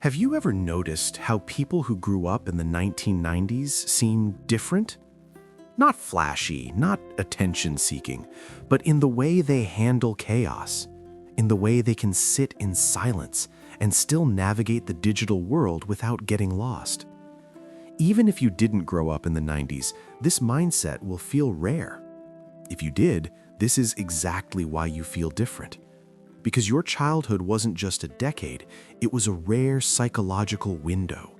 Have you ever noticed how people who grew up in the 1990s seem different? Not flashy, not attention-seeking, but in the way they handle chaos, in the way they can sit in silence and still navigate the digital world without getting lost. Even if you didn't grow up in the 90s, this mindset will feel rare. If you did, this is exactly why you feel different. Because your childhood wasn't just a decade, it was a rare psychological window,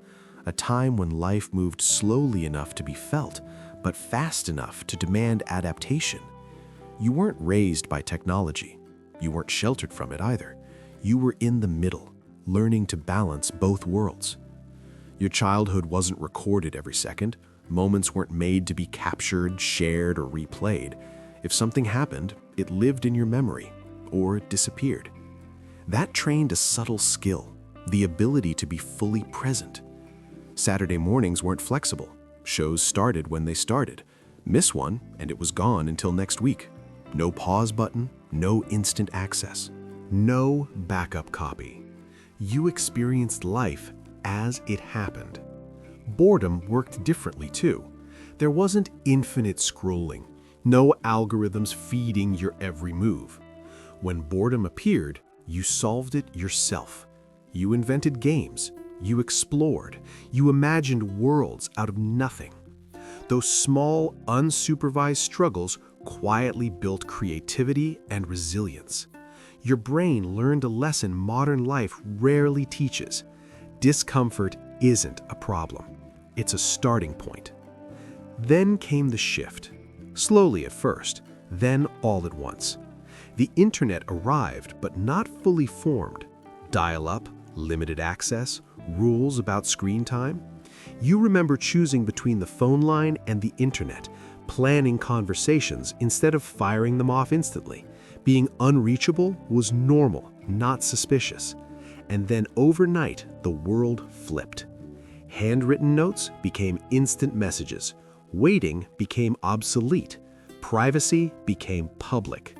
a time when life moved slowly enough to be felt, but fast enough to demand adaptation. You weren't raised by technology. You weren't sheltered from it either. You were in the middle, learning to balance both worlds. Your childhood wasn't recorded every second. Moments weren't made to be captured, shared, or replayed. If something happened, it lived in your memory, or it disappeared. That trained a subtle skill, the ability to be fully present. Saturday mornings weren't flexible. Shows started when they started. Miss one, and it was gone until next week. No pause button, no instant access, no backup copy. You experienced life as it happened. Boredom worked differently too. There wasn't infinite scrolling, no algorithms feeding your every move. When boredom appeared, you solved it yourself. You invented games, you explored, you imagined worlds out of nothing. Those small, unsupervised struggles quietly built creativity and resilience. Your brain learned a lesson modern life rarely teaches. Discomfort isn't a problem. It's a starting point. Then came the shift. Slowly at first, then all at once. The internet arrived, but not fully formed. Dial-up, limited access, rules about screen time. You remember choosing between the phone line and the internet, planning conversations instead of firing them off instantly. Being unreachable was normal, not suspicious. And then overnight, the world flipped. Handwritten notes became instant messages. Waiting became obsolete. Privacy became public.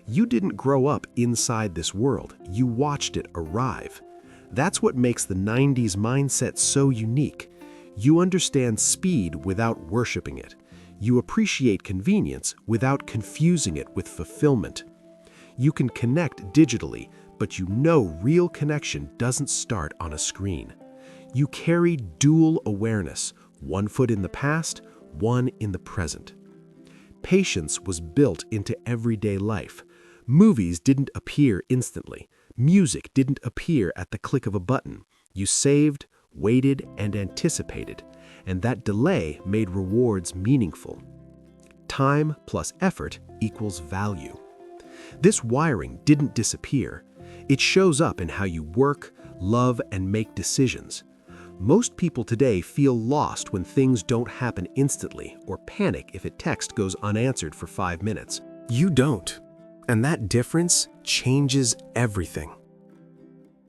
You didn't grow up inside this world, you watched it arrive. That's what makes the 90s mindset so unique. You understand speed without worshiping it. You appreciate convenience without confusing it with fulfillment. You can connect digitally, but you know real connection doesn't start on a screen. You carry dual awareness, one foot in the past, one in the present. Patience was built into everyday life. Movies didn't appear instantly. Music didn't appear at the click of a button. You saved, waited, and anticipated, and that delay made rewards meaningful. Time plus effort equals value. This wiring didn't disappear. It shows up in how you work, love, and make decisions. Most people today feel lost when things don't happen instantly or panic if a text goes unanswered for 5 minutes. You don't. And that difference changes everything.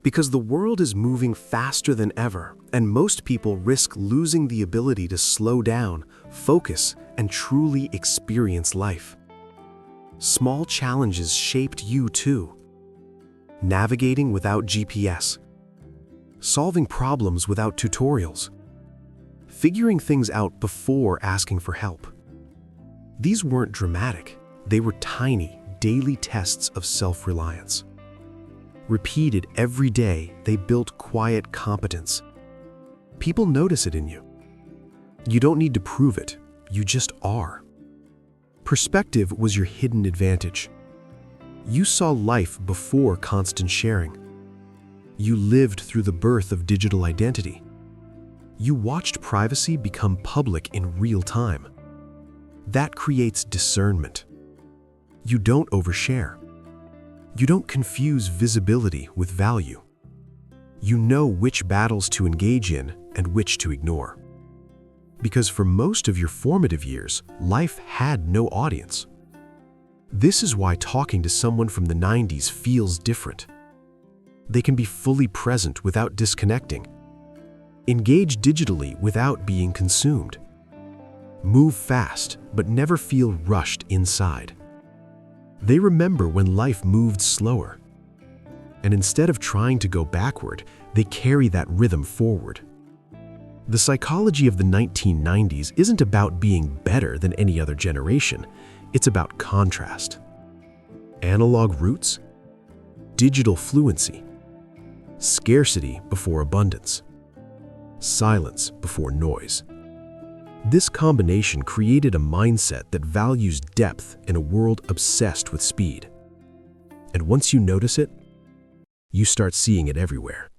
Because the world is moving faster than ever, and most people risk losing the ability to slow down, focus, and truly experience life. Small challenges shaped you too. Navigating without GPS. Solving problems without tutorials. Figuring things out before asking for help. These weren't dramatic. They were tiny, daily tests of self-reliance. Repeated every day, they built quiet competence. People notice it in you. You don't need to prove it, you just are. Perspective was your hidden advantage. You saw life before constant sharing. You lived through the birth of digital identity. You watched privacy become public in real time. That creates discernment. You don't overshare. You don't confuse visibility with value. You know which battles to engage in and which to ignore. Because for most of your formative years, life had no audience. This is why talking to someone from the 90s feels different. They can be fully present without disconnecting. Engage digitally without being consumed. Move fast, but never feel rushed inside. They remember when life moved slower. And instead of trying to go backward, they carry that rhythm forward. The psychology of the 1990s isn't about being better than any other generation. It's about contrast. Analog roots, digital fluency, scarcity before abundance, silence before noise. This combination created a mindset that values depth in a world obsessed with speed. And once you notice it, you start seeing it everywhere.